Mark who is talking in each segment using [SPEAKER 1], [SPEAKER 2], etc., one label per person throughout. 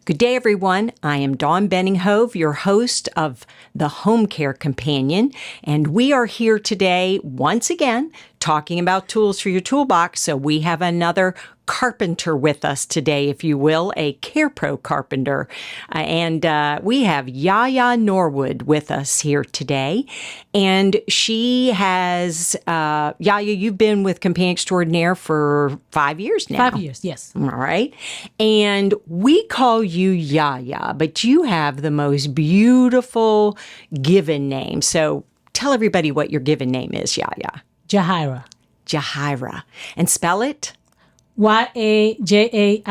[SPEAKER 1] Good day, everyone. I am Dawn Benninghove, your host of the Home Care Companion, and we are here today once again talking about tools for your toolbox. So we have another carpenter with us today, if you will, a Care Pro carpenter. And we have Jahaira Norwood with us here today. And she has, Jahaira, you've been with Companion Extraordinaire for 5 years now.
[SPEAKER 2] 5 years, yes.
[SPEAKER 1] All right. And we call you Jahaira, but you have the most beautiful given name. So tell everybody what your given name is, Jahaira.
[SPEAKER 2] Jahaira.
[SPEAKER 1] Jahaira. And spell it?
[SPEAKER 2] Yajaira.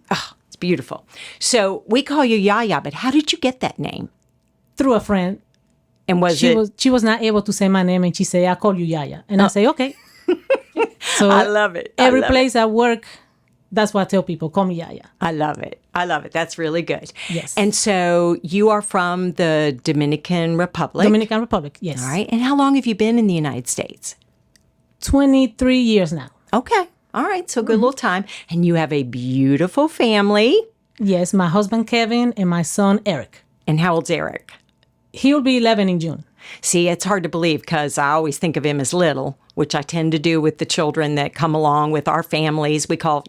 [SPEAKER 1] Oh, it's beautiful. So we call you Jahaira, but how did you get that name?
[SPEAKER 2] Through a friend.
[SPEAKER 1] And
[SPEAKER 2] she was not able to say my name, and she said, "I call you Yaya." And I say, okay. So
[SPEAKER 1] I love it.
[SPEAKER 2] Every place I work, that's what I tell people, call me Yaya.
[SPEAKER 1] I love it. I love it. That's really good.
[SPEAKER 2] Yes.
[SPEAKER 1] And so you are from the Dominican Republic.
[SPEAKER 2] Dominican Republic, yes.
[SPEAKER 1] All right. And how long have you been in the United States?
[SPEAKER 2] 23 years now.
[SPEAKER 1] Okay. All right. So good little time. And you have a beautiful family.
[SPEAKER 2] Yes, my husband, Kevin, and my son, Eric.
[SPEAKER 1] And how old's Eric?
[SPEAKER 2] He'll be 11 in June.
[SPEAKER 1] See, it's hard to believe because I always think of him as little, which I tend to do with the children that come along with our families. We call,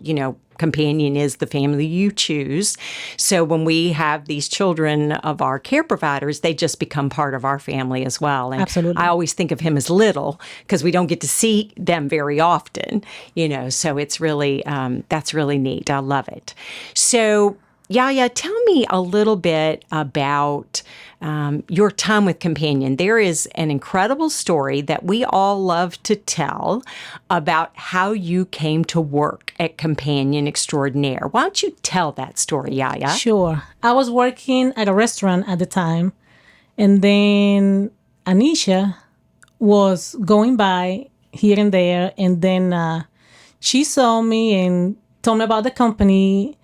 [SPEAKER 1] companion is the family you choose. So when we have these children of our care providers, they just become part of our family as well. And
[SPEAKER 2] absolutely.
[SPEAKER 1] I always think of him as little because we don't get to see them very often, so it's really, that's really neat. I love it. So Jahaira, tell me a little bit about your time with Companion. There is an incredible story that we all love to tell about how you came to work at Companion Extraordinaire. Why don't you tell that story, Jahaira?
[SPEAKER 2] Sure. I was working at a restaurant at the time, and then Anisha was going by here and there, and then she saw me and told me about the company,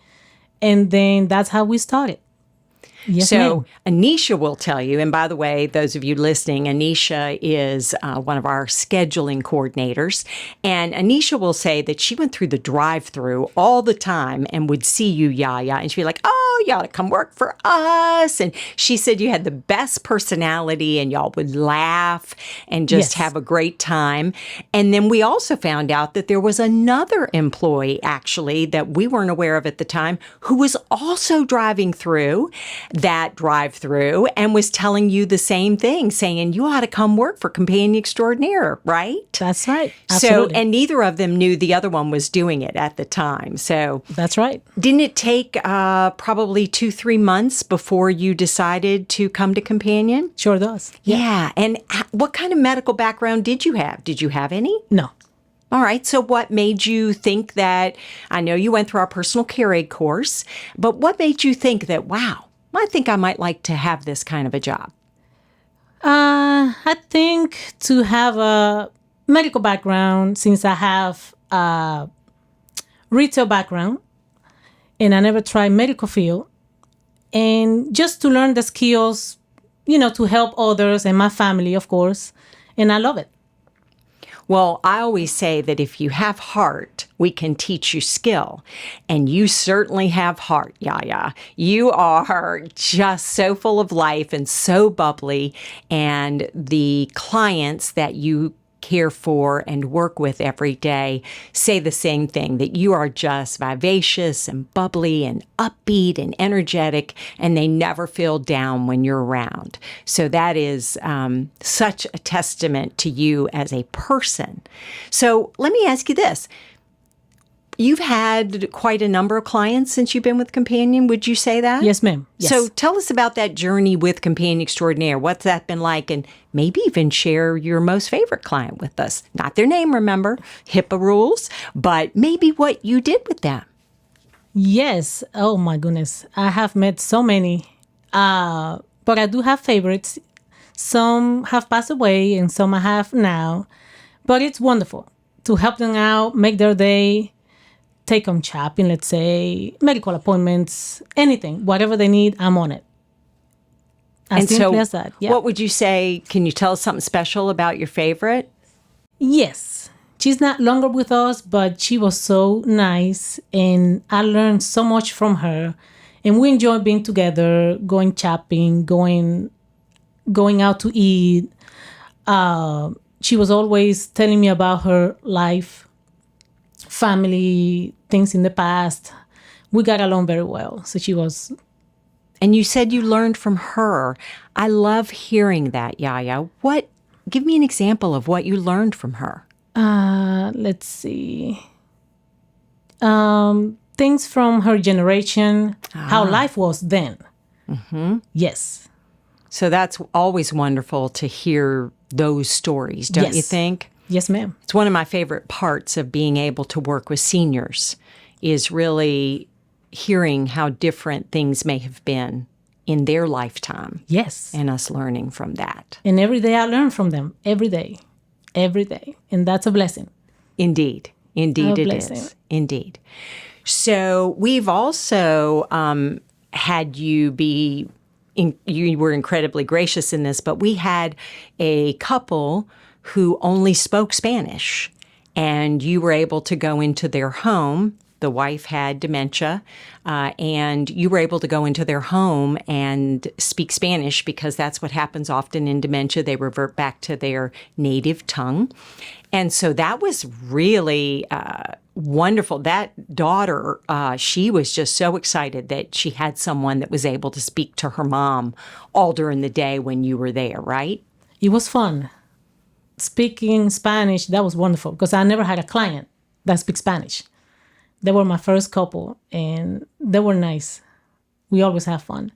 [SPEAKER 2] and then that's how we started. Yes,
[SPEAKER 1] so
[SPEAKER 2] ma'am.
[SPEAKER 1] Anisha will tell you, and by the way, those of you listening, Anisha is one of our scheduling coordinators, and Anisha will say that she went through the drive-through all the time and would see you, Jahaira, and she'd be like, "Oh, you ought to come work for us." And she said you had the best personality, and y'all would laugh and just have a great time. And then we also found out that there was another employee, actually, that we weren't aware of at the time, who was also driving through that drive-through and was telling you the same thing, saying you ought to come work for Companion Extraordinaire, right?
[SPEAKER 2] That's right. Absolutely.
[SPEAKER 1] So, and neither of them knew the other one was doing it at the time. So
[SPEAKER 2] that's right.
[SPEAKER 1] Didn't it take probably 2-3 months before you decided to come to Companion?
[SPEAKER 2] Sure does.
[SPEAKER 1] Yeah. And what kind of medical background did you have? Did you have any?
[SPEAKER 2] No.
[SPEAKER 1] All right. So what made you think that, I know you went through our personal care aid course, but what made you think that, wow, I think I might like to have this kind of a job?
[SPEAKER 2] I think to have a medical background, since I have a retail background and I never tried medical field, and just to learn the skills, to help others and my family, of course, and I love it.
[SPEAKER 1] Well, I always say that if you have heart, we can teach you skill. And you certainly have heart, Jahaira. You are just so full of life and so bubbly. And the clients that you care for and work with every day say the same thing, that you are just vivacious and bubbly and upbeat and energetic, and they never feel down when you're around. So that is such a testament to you as a person. So let me ask you this. You've had quite a number of clients since you've been with Companion. Would you say that?
[SPEAKER 2] Yes, ma'am. Yes.
[SPEAKER 1] So tell us about that journey with Companion Extraordinaire. What's that been like? And maybe even share your most favorite client with us. Not their name, remember, HIPAA rules, but maybe what you did with them.
[SPEAKER 2] Yes. Oh, my goodness. I have met so many, but I do have favorites. Some have passed away and some I have now. But it's wonderful to help them out, make their day, take them shopping, let's say, medical appointments, anything, whatever they need, I'm on it. As simply as that. Yeah.
[SPEAKER 1] What would you say? Can you tell us something special about your favorite?
[SPEAKER 2] Yes. She's not longer with us, but she was so nice, and I learned so much from her. And we enjoy being together, going shopping, going out to eat. She was always telling me about her life, family, things in the past. We got along very well. So she was.
[SPEAKER 1] And you said you learned from her. I love hearing that, Yaya. Give me an example of what you learned from her.
[SPEAKER 2] Let's see. Things from her generation, how life was then. Mm-hmm. Yes.
[SPEAKER 1] So that's always wonderful to hear those stories, don't you think?
[SPEAKER 2] Yes, ma'am.
[SPEAKER 1] It's one of my favorite parts of being able to work with seniors is really hearing how different things may have been in their lifetime.
[SPEAKER 2] Yes.
[SPEAKER 1] And us learning from that.
[SPEAKER 2] And every day I learn from them. Every day. Every day. And that's a blessing.
[SPEAKER 1] Indeed. Indeed, it is. Indeed. So we've also had you be, you were incredibly gracious in this, but we had a couple who only spoke Spanish, and you were able to go into their home. The wife had dementia, and you were able to go into their home and speak Spanish because that's what happens often in dementia. They revert back to their native tongue. And so that was really wonderful. That daughter, she was just so excited that she had someone that was able to speak to her mom all during the day when you were there, right?
[SPEAKER 2] It was fun. Speaking Spanish, that was wonderful because I never had a client that speaks Spanish. They were my first couple, and they were nice. We always have fun.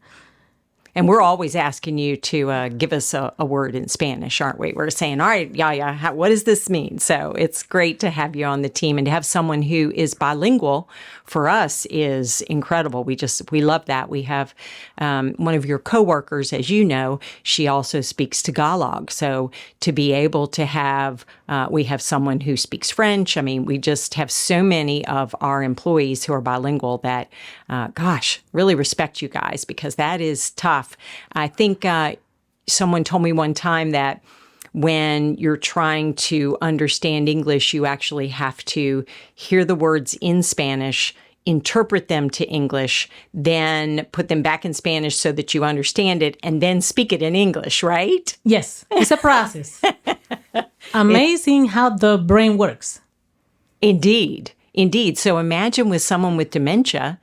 [SPEAKER 1] And we're always asking you to give us a word in Spanish, aren't we? We're saying, all right, Yaya, what does this mean? So it's great to have you on the team, and to have someone who is bilingual for us is incredible. We love that. We have one of your coworkers, as you know, she also speaks Tagalog. So to be able to have, we have someone who speaks French. I mean, we just have so many of our employees who are bilingual that, really respect you guys, because that is tough. I think someone told me one time that when you're trying to understand English, you actually have to hear the words in Spanish, interpret them to English, then put them back in Spanish so that you understand it, and then speak it in English, right?
[SPEAKER 2] Yes, it's a process. Amazing how the brain works.
[SPEAKER 1] Indeed. Indeed. So imagine with someone with dementia,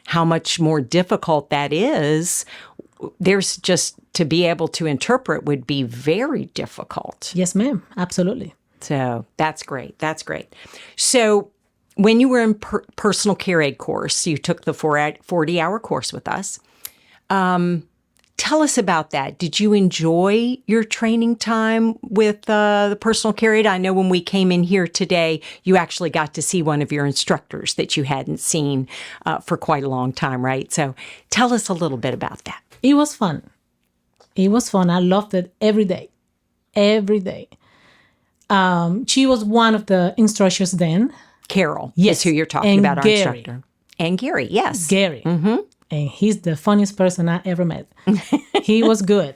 [SPEAKER 1] how much more difficult that is. There's just to be able to interpret would be very difficult.
[SPEAKER 2] Yes, ma'am. Absolutely.
[SPEAKER 1] So that's great. That's great. So when you were in personal care aid course, you took the 40-hour course with us. Tell us about that. Did you enjoy your training time with the personal care aid? I know when we came in here today, you actually got to see one of your instructors that you hadn't seen for quite a long time, right? So tell us a little bit about that.
[SPEAKER 2] It was fun. It was fun. I loved it every day. Every day. She was one of the instructors then.
[SPEAKER 1] Carol
[SPEAKER 2] Yes.
[SPEAKER 1] is who you're talking
[SPEAKER 2] And
[SPEAKER 1] about, our
[SPEAKER 2] Gary.
[SPEAKER 1] instructor. And Gary, yes.
[SPEAKER 2] Gary. Mm-hmm. And he's the funniest person I ever met. He was good.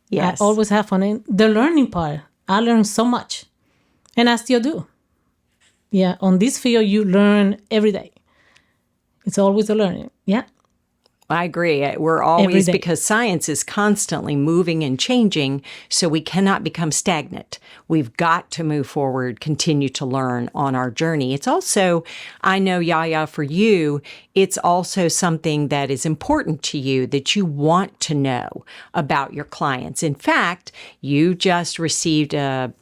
[SPEAKER 1] Yes.
[SPEAKER 2] I always have fun. And the learning part, I learned so much. And I still do. Yeah, on this field, you learn every day. It's always a learning. Yeah.
[SPEAKER 1] I agree. We're
[SPEAKER 2] Every
[SPEAKER 1] always,
[SPEAKER 2] day.
[SPEAKER 1] because science is constantly moving and changing, so we cannot become stagnant. We've got to move forward, continue to learn on our journey. It's also, I know, Yaya, for you, it's also something that is important to you that you want to know about your clients. In fact, you just received a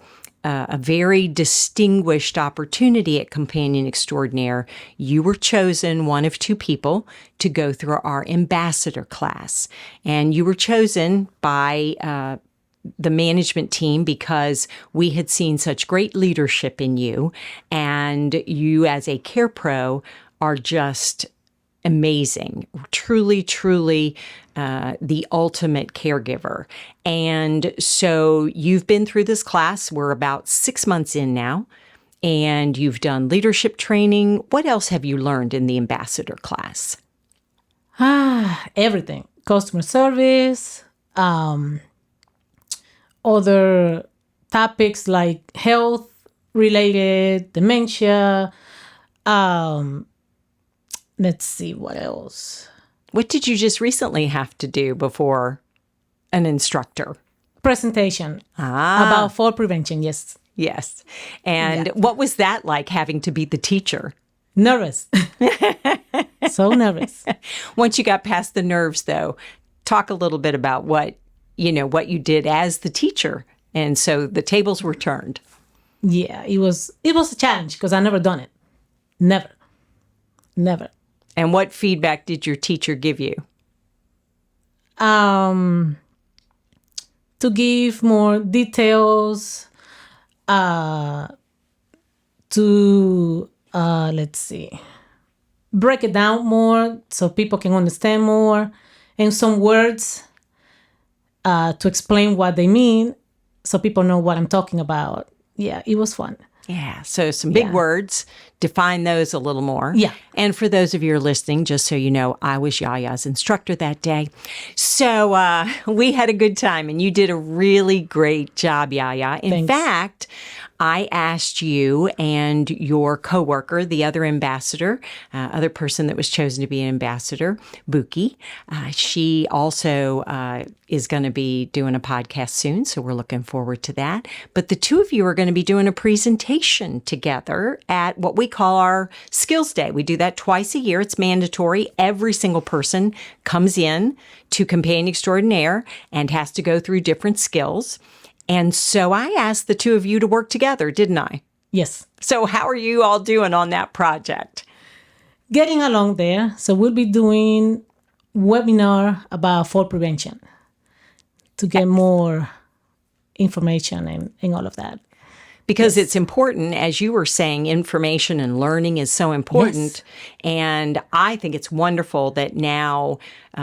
[SPEAKER 1] very distinguished opportunity at Companion Extraordinaire. You were chosen one of two people to go through our ambassador class. And you were chosen by the management team because we had seen such great leadership in you. And you, as a care pro, are just amazing, truly, truly the ultimate caregiver. And so you've been through this class. We're about 6 months in now, and you've done leadership training. What else have you learned in the ambassador class?
[SPEAKER 2] Everything. Customer service, other topics like health related, dementia. Let's see what else.
[SPEAKER 1] What did you just recently have to do before an instructor?
[SPEAKER 2] Presentation about fall prevention, yes.
[SPEAKER 1] Yes. And what was that like, having to be the teacher?
[SPEAKER 2] Nervous. So nervous.
[SPEAKER 1] Once you got past the nerves, though, talk a little bit about what you did as the teacher. And so the tables were turned.
[SPEAKER 2] Yeah, it was a challenge because I never done it. Never.
[SPEAKER 1] And what feedback did your teacher give you?
[SPEAKER 2] To give more details, let's see, break it down more so people can understand more, and some words to explain what they mean so people know what I'm talking about. Yeah, it was fun.
[SPEAKER 1] Yeah, so some big words, define those a little more.
[SPEAKER 2] Yeah.
[SPEAKER 1] And for those of you who are listening, just so you know, I was Yaya's instructor that day. So we had a good time, and you did a really great job, Yaya. In fact, I asked you and your coworker, the other ambassador, other person that was chosen to be an ambassador, Buki. She also is going to be doing a podcast soon, so we're looking forward to that. But the two of you are going to be doing a presentation together at what we call our Skills Day. We do that twice a year. It's mandatory. Every single person comes in to Companion Extraordinaire and has to go through different skills. And so I asked the two of you to work together, didn't I?
[SPEAKER 2] Yes.
[SPEAKER 1] So how are you all doing on that project?
[SPEAKER 2] Getting along there. So we'll be doing webinar about fall prevention to get more information and all of that.
[SPEAKER 1] Because it's important, as you were saying, information and learning is so important. Yes. And I think it's wonderful that now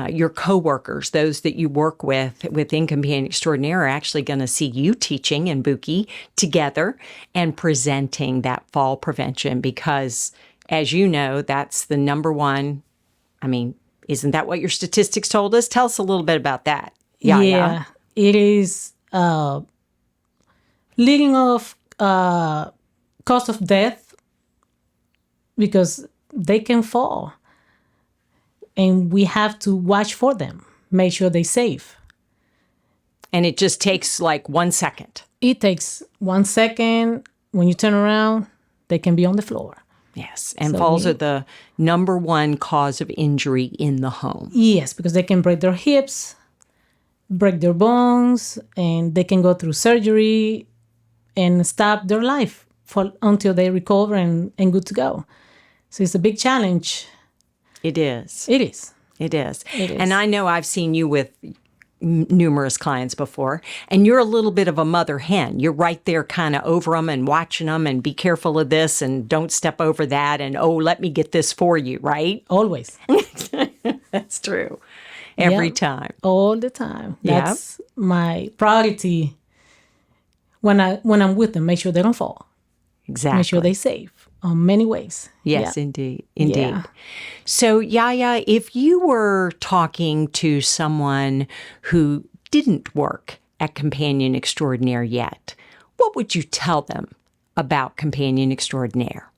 [SPEAKER 1] your coworkers, those that you work with within Companion Extraordinaire, are actually going to see you teaching and Buki together and presenting that fall prevention. Because, as you know, that's the number one. I mean, isn't that what your statistics told us? Tell us a little bit about that.
[SPEAKER 2] Yeah, it is leading off cause of death because they can fall, and we have to watch for them, make sure they're safe.
[SPEAKER 1] And it just takes like 1 second.
[SPEAKER 2] It takes 1 second. When you turn around, they can be on the floor.
[SPEAKER 1] Yes, and falls are the number one cause of injury in the home.
[SPEAKER 2] Yes, because they can break their hips, break their bones, and they can go through surgery and stop their life until they recover and good to go. So it's a big challenge.
[SPEAKER 1] It is.
[SPEAKER 2] It is.
[SPEAKER 1] It is. And I know I've seen you with numerous clients before, and you're a little bit of a mother hen. You're right there kind of over them and watching them and be careful of this and don't step over that and, oh, let me get this for you, right?
[SPEAKER 2] Always.
[SPEAKER 1] That's true. Every time.
[SPEAKER 2] All the time. That's my priority. When I'm with them, make sure they don't fall.
[SPEAKER 1] Exactly.
[SPEAKER 2] Make sure they're safe in many ways.
[SPEAKER 1] Yes, indeed. Yeah. So, Yaya, if you were talking to someone who didn't work at Companion Extraordinaire yet, what would you tell them about Companion Extraordinaire?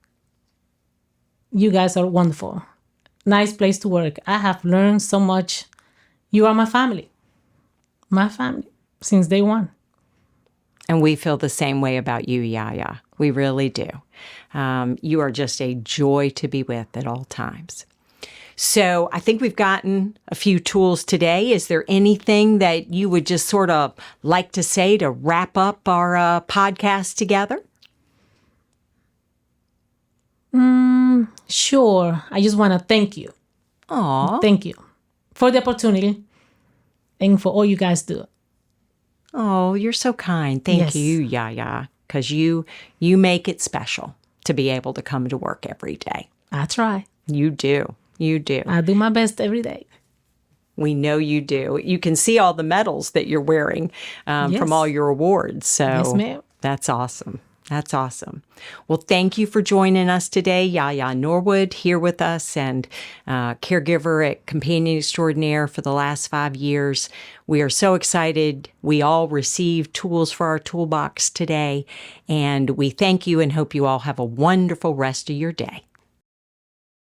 [SPEAKER 2] You guys are wonderful. Nice place to work. I have learned so much. You are my family. My family since day one.
[SPEAKER 1] And we feel the same way about you, Yaya. We really do. You are just a joy to be with at all times. So I think we've gotten a few tools today. Is there anything that you would just sort of like to say to wrap up our podcast together?
[SPEAKER 2] Sure. I just want to thank you.
[SPEAKER 1] Aw.
[SPEAKER 2] Thank you for the opportunity and for all you guys do.
[SPEAKER 1] Oh, you're so kind. Thank you, Yaya, because you make it special to be able to come to work every day.
[SPEAKER 2] I try.
[SPEAKER 1] You do. You do.
[SPEAKER 2] I do my best every day.
[SPEAKER 1] We know you do. You can see all the medals that you're wearing from all your awards. So
[SPEAKER 2] yes, ma'am.
[SPEAKER 1] That's awesome. That's awesome. Well, thank you for joining us today. Yaya Norwood here with us, and caregiver at Companion Extraordinaire for the last 5 years. We are so excited. We all received tools for our toolbox today, and we thank you and hope you all have a wonderful rest of your day.